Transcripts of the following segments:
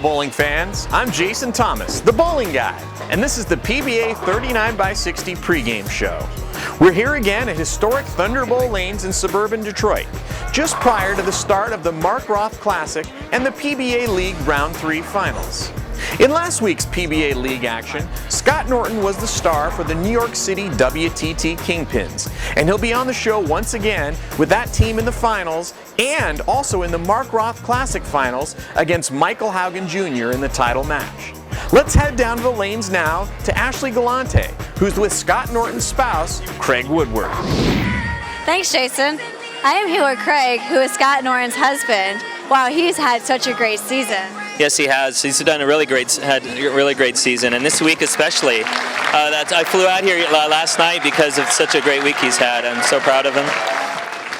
bowling fans. I'm Jason Thomas, the bowling guy, and this is the PBA 39x60 pregame show. We're here again at historic Thunder Bowl lanes in suburban Detroit, just prior to the start of the Mark Roth Classic and the PBA League Round 3 Finals. In last week's PBA League action, Scott Norton was the star for the New York City WTT Kingpins, and he'll be on the show once again with that team in the finals and also in the Mark Roth Classic Finals against Michael Haugen Jr. in the title match. Let's head down to the lanes now to Ashley Galante, who's with Scott Norton's spouse, Craig Woodward. Thanks, Jason. I am here with Craig, who is Scott Norton's husband. Wow, he's had such a great season. Yes, he has. He's done a really great season, and this week especially. I flew out here last night because of such a great week he's had. I'm so proud of him.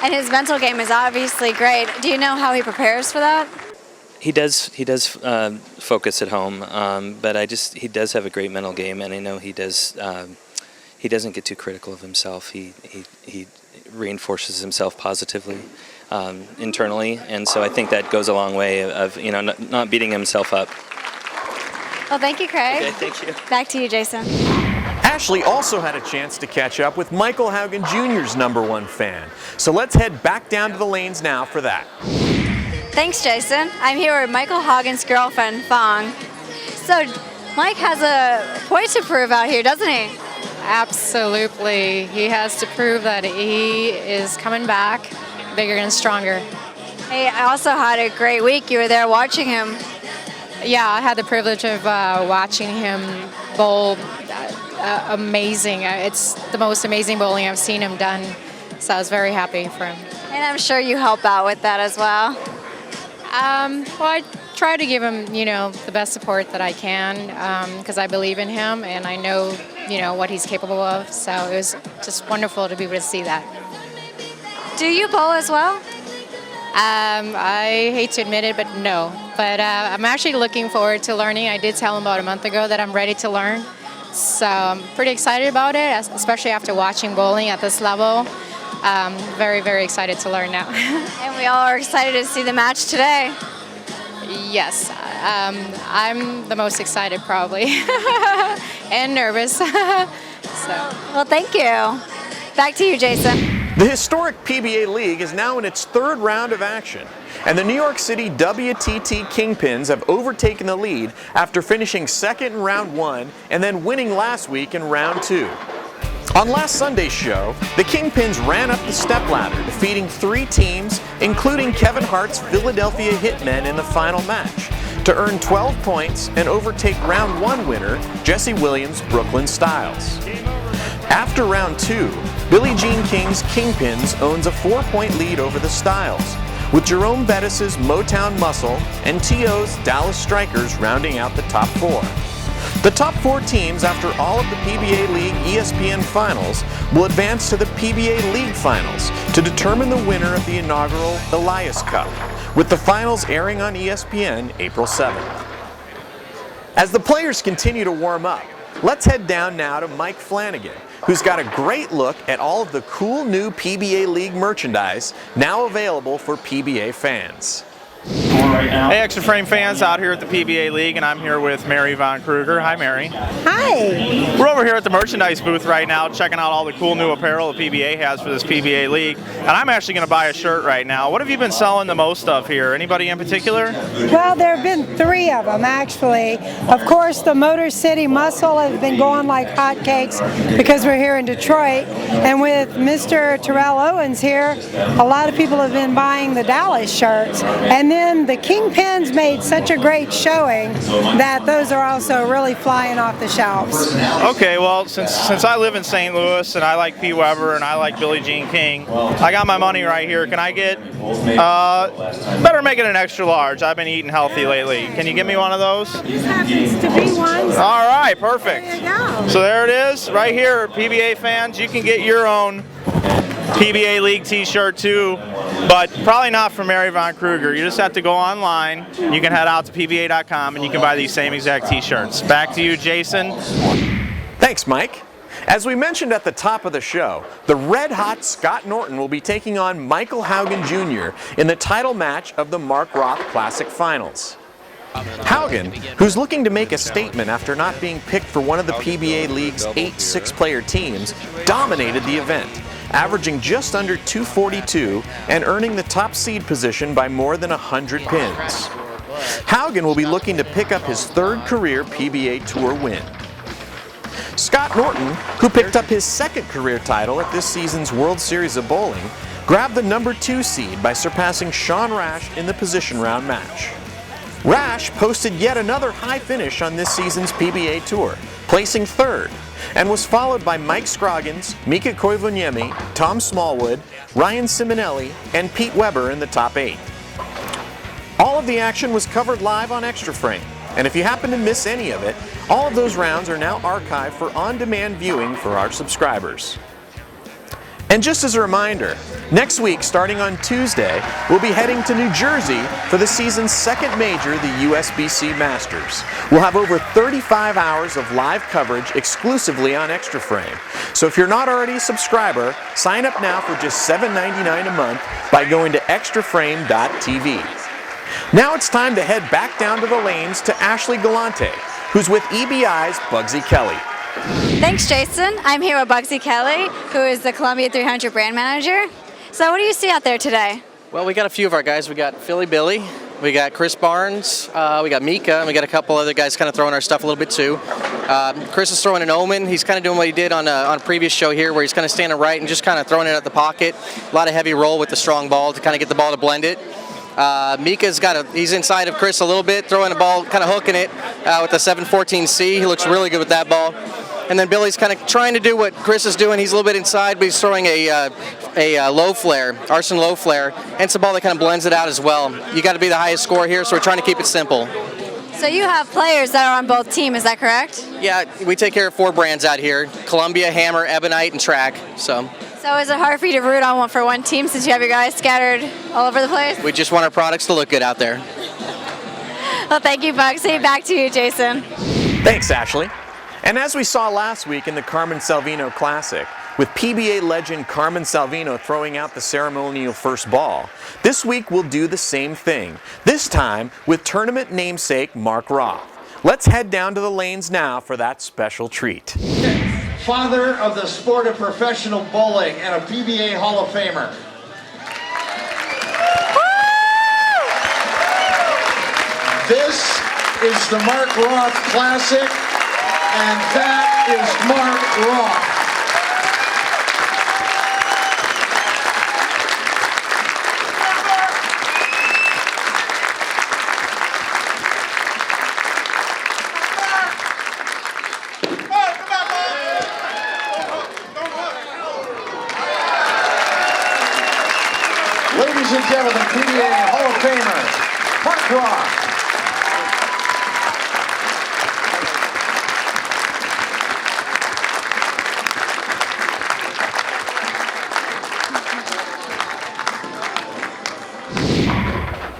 And his mental game is obviously great. Do you know how he prepares for that? He does focus at home, but he does have a great mental game, and I know he does. He doesn't get too critical of himself. He reinforces himself positively internally, and so I think that goes a long way of not beating himself up. Well, thank you, Craig. Okay, thank you. Back to you, Jason. Ashley also had a chance to catch up with Michael Haugen Jr.'s #1 fan. So let's head back down to the lanes now for that. Thanks, Jason. I'm here with Michael Haugen's girlfriend, Fong. So Mike has a point to prove out here, doesn't he? Absolutely. He has to prove that he is coming back bigger and stronger. Hey, I also had a great week. You were there watching him. Yeah, I had the privilege of watching him bowl. Amazing. It's the most amazing bowling I've seen him done. So I was very happy for him. And I'm sure you help out with that as well. Well, I try to give him, the best support that I can because I believe in him and I know, what he's capable of. So it was just wonderful to be able to see that. Do you bowl as well? I hate to admit it, but no. But I'm actually looking forward to learning. I did tell him about a month ago that I'm ready to learn. So I'm pretty excited about it, especially after watching bowling at this level. Very, very excited to learn now. And we all are excited to see the match today. Yes, I'm the most excited probably, and nervous. Well, thank you. Back to you, Jason. The historic PBA League is now in its third round of action, and the New York City WTT Kingpins have overtaken the lead after finishing second in round 1 and then winning last week in round 2. On last Sunday's show, the Kingpins ran up the stepladder, defeating 3 teams, including Kevin Hart's Philadelphia Hitmen in the final match, to earn 12 points and overtake round 1 winner Jesse Williams' Brooklyn Styles. After round 2, Billie Jean King's Kingpins owns a 4-point lead over the Styles, with Jerome Bettis' Motown Muscle and T.O.'s Dallas Strikers rounding out the top 4. The top 4 teams after all of the PBA League ESPN Finals will advance to the PBA League Finals to determine the winner of the inaugural Elias Cup, with the finals airing on ESPN April 7th. As the players continue to warm up, let's head down now to Mike Flanagan, who's got a great look at all of the cool new PBA League merchandise now available for PBA fans. Hey, Extra Frame fans, out here at the PBA League, and I'm here with Mary Von Kruger. Hi, Mary. Hi. We're over here at the merchandise booth right now, checking out all the cool new apparel the PBA has for this PBA League, and I'm actually going to buy a shirt right now. What have you been selling the most of here? Anybody in particular? Well, there have been 3 of them, actually. Of course, the Motor City Muscle has been going like hotcakes because we're here in Detroit, and with Mr. Terrell Owens here, a lot of people have been buying the Dallas shirts, and then the Kingpins made such a great showing that those are also really flying off the shelves. Okay, well, since I live in St. Louis and I like P. Weber and I like Billie Jean King, I got my money right here. Can I get, better make it an extra large. I've been eating healthy lately. Can you give me one of those? This happens to be one. All right, perfect. There you go. So there it is, right here, PBA fans. You can get your own PBA League t-shirt too, but probably not from Mary Von Kruger. You just have to go online. You can head out to PBA.com and you can buy these same exact t-shirts. Back to you, Jason. Thanks, Mike. As we mentioned at the top of the show, the red-hot Scott Norton will be taking on Michael Haugen Jr. in the title match of the Mark Roth Classic Finals. Haugen, who's looking to make a statement after not being picked for one of the PBA League's 8 6-player teams, dominated the event, averaging just under 242 and earning the top seed position by more than 100 pins. Haugen will be looking to pick up his 3rd career PBA Tour win. Scott Norton, who picked up his 2nd career title at this season's World Series of Bowling, grabbed the number 2 seed by surpassing Sean Rash in the position round match. Rash posted yet another high finish on this season's PBA Tour, placing 3rd, and was followed by Mike Scroggins, Mika Koivuniemi, Tom Smallwood, Ryan Simonelli, and Pete Weber in the top 8. All of the action was covered live on Extra Frame, and if you happen to miss any of it, all of those rounds are now archived for on-demand viewing for our subscribers. And just as a reminder, next week, starting on Tuesday, we'll be heading to New Jersey for the season's 2nd major, the USBC Masters. We'll have over 35 hours of live coverage exclusively on Extra Frame. So if you're not already a subscriber, sign up now for just $7.99 a month by going to extraframe.tv. Now it's time to head back down to the lanes to Ashley Galante, who's with EBI's Bugsy Kelly. Thanks, Jason. I'm here with Bugsy Kelly, who is the Columbia 300 brand manager. So what do you see out there today? Well, we got a few of our guys. We got Philly Billy, we got Chris Barnes, we got Mika, and we got a couple other guys kind of throwing our stuff a little bit too. Chris is throwing an Omen. He's kind of doing what he did on a previous show here, where he's kind of standing right and just kind of throwing it at the pocket. A lot of heavy roll with the strong ball to kind of get the ball to blend it. Mika's he's inside of Chris a little bit, throwing the ball, kind of hooking it with the 714C. He looks really good with that ball. And then Billy's kind of trying to do what Chris is doing. He's a little bit inside, but he's throwing a low flare, arson low flare, and it's a ball that kind of blends it out as well. You got to be the highest score here, so we're trying to keep it simple. So you have players that are on both teams, is that correct? Yeah, we take care of 4 brands out here: Columbia, Hammer, Ebonite, and Track. So is it hard for you to root on for one team since you have your guys scattered all over the place? we just want our products to look good out there. Well, thank you, Bugsy. Back to you, Jason. Thanks, Ashley. And as we saw last week in the Carmen Salvino Classic, with PBA legend Carmen Salvino throwing out the ceremonial first ball, this week we'll do the same thing, this time with tournament namesake Mark Roth. Let's head down to the lanes now for that special treat. Father of the sport of professional bowling and a PBA Hall of Famer. This is the Mark Roth Classic, and that is Mark Roth. Ladies and gentlemen, PBA Hall of Famer, Mark Roth.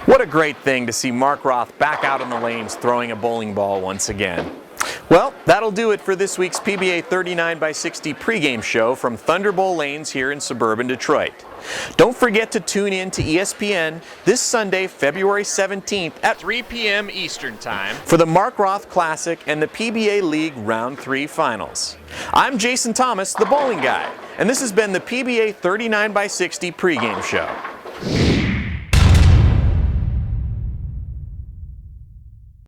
What a great thing to see Mark Roth back out on the lanes throwing a bowling ball once again. Well, that'll do it for this week's PBA 39x60 pregame show from Thunder Bowl Lanes here in suburban Detroit. Don't forget to tune in to ESPN this Sunday, February 17th at 3 p.m. Eastern Time for the Mark Roth Classic and the PBA League Round 3 Finals. I'm Jason Thomas, the bowling guy, and this has been the PBA 39x60 pregame show.